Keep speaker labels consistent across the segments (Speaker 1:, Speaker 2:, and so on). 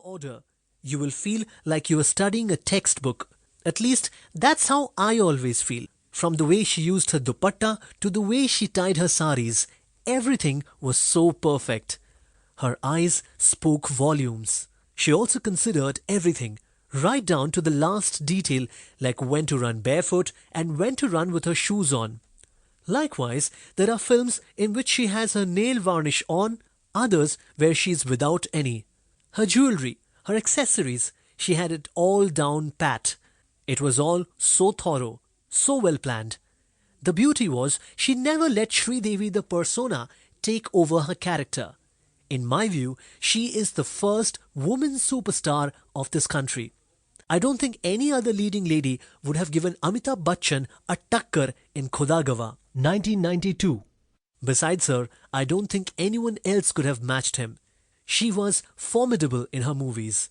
Speaker 1: order, you will feel like you are studying a textbook. At least that's how I always feel. From the way she used her dupatta to the way she tied her saris, everything was so perfect. Her eyes spoke volumes. She also considered everything, right down to the last detail, like when to run barefoot and when to run with her shoes on. Likewise, there are films in which she has her nail varnish on, others where she is without any. Her jewellery, her accessories, she had it all down pat. It was all so thorough, so well planned. The beauty was she never let Sridevi the persona take over her character. In my view, she is the first woman superstar of this country. I don't think any other leading lady would have given Amitabh Bachchan a takkar in Khudagawa, 1992. Besides her, I don't think anyone else could have matched him. She was formidable in her movies.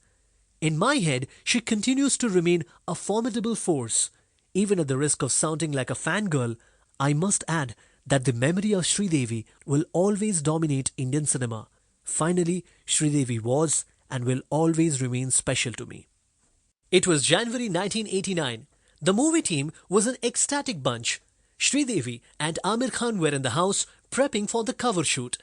Speaker 1: In my head, she continues to remain a formidable force. Even at the risk of sounding like a fangirl, I must add that the memory of Sridevi will always dominate Indian cinema. Finally, Sridevi was and will always remain special to me. It was January 1989. The movie team was an ecstatic bunch. Sridevi and Amir Khan were in the house prepping for the cover shoot.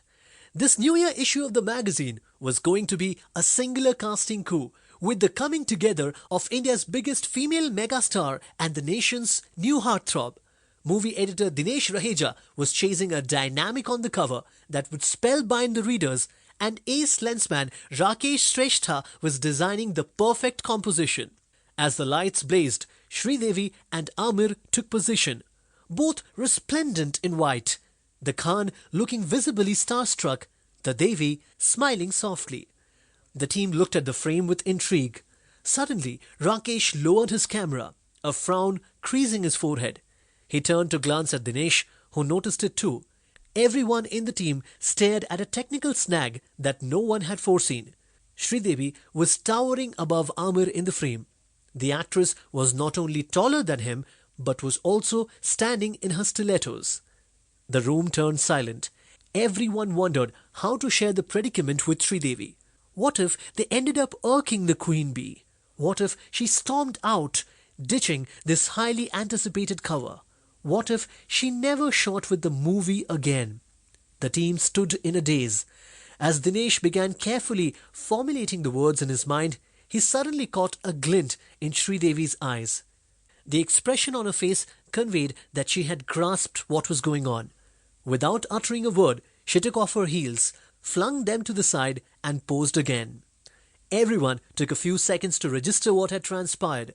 Speaker 1: This New Year issue of the magazine was going to be a singular casting coup, with the coming together of India's biggest female megastar and the nation's new heartthrob. Movie editor Dinesh Raheja was chasing a dynamic on the cover that would spellbind the readers, and ace lensman Rakesh Shrestha was designing the perfect composition. As the lights blazed, Sridevi and Amir took position, both resplendent in white, the Khan looking visibly starstruck, the Devi smiling softly. The team looked at the frame with intrigue. Suddenly, Rakesh lowered his camera, a frown creasing his forehead. He turned to glance at Dinesh, who noticed it too. Everyone in the team stared at a technical snag that no one had foreseen. Sridevi was towering above Amir in the frame. The actress was not only taller than him, but was also standing in her stilettos. The room turned silent. Everyone wondered how to share the predicament with Sridevi. What if they ended up irking the queen bee? What if she stormed out, ditching this highly anticipated cover? What if she never shot with the movie again? The team stood in a daze. As Dinesh began carefully formulating the words in his mind, he suddenly caught a glint in Sridevi's eyes. The expression on her face conveyed that she had grasped what was going on. Without uttering a word, she took off her heels, flung them to the side, and posed again. Everyone took a few seconds to register what had transpired.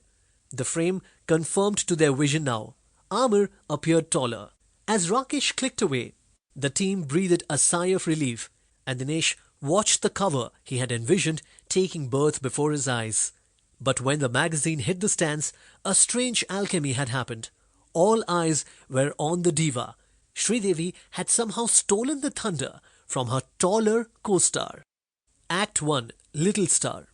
Speaker 1: The frame confirmed to their vision now. Amir appeared taller. As Rakesh clicked away, the team breathed a sigh of relief, and Dinesh watched the cover he had envisioned taking birth before his eyes. But when the magazine hit the stands, a strange alchemy had happened. All eyes were on the diva. Sridevi had somehow stolen the thunder from her taller co-star. Act 1, Little Star.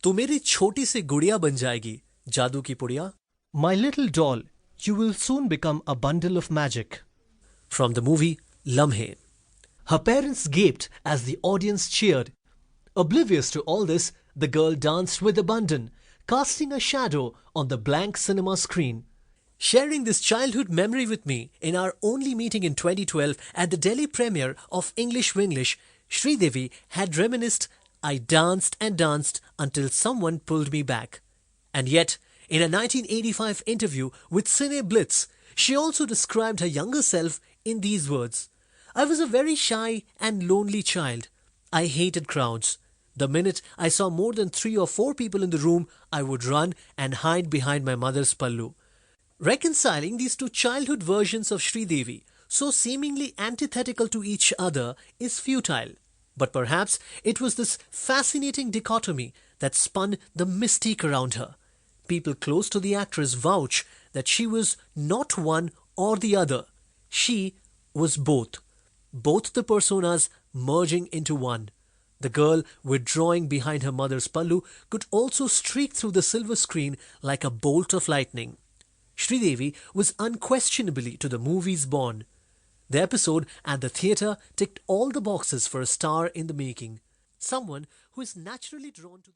Speaker 1: Tu meri choti si gudiya ban jayegi, jadoo ki pudiya. My little doll, you will soon become a bundle of magic. From the movie Lamhe. Her parents gaped as the audience cheered. Oblivious to all this, the girl danced with abandon, casting a shadow on the blank cinema screen. Sharing this childhood memory with me in our only meeting in 2012 at the Delhi premiere of English Winglish, Sridevi had reminisced, I danced and danced until someone pulled me back. And yet, in a 1985 interview with Cine Blitz, she also described her younger self in these words. I was a very shy and lonely child. I hated crowds. The minute I saw more than 3 or 4 people in the room, I would run and hide behind my mother's pallu. Reconciling these two childhood versions of Sridevi, so seemingly antithetical to each other, is futile. But perhaps it was this fascinating dichotomy that spun the mystique around her. People close to the actress vouch that she was not one or the other. She was both. Both the personas merging into one. The girl withdrawing behind her mother's pallu could also streak through the silver screen like a bolt of lightning. Sridevi was unquestionably to the movies born. The episode at the theatre ticked all the boxes for a star in the making. Someone who is naturally drawn to the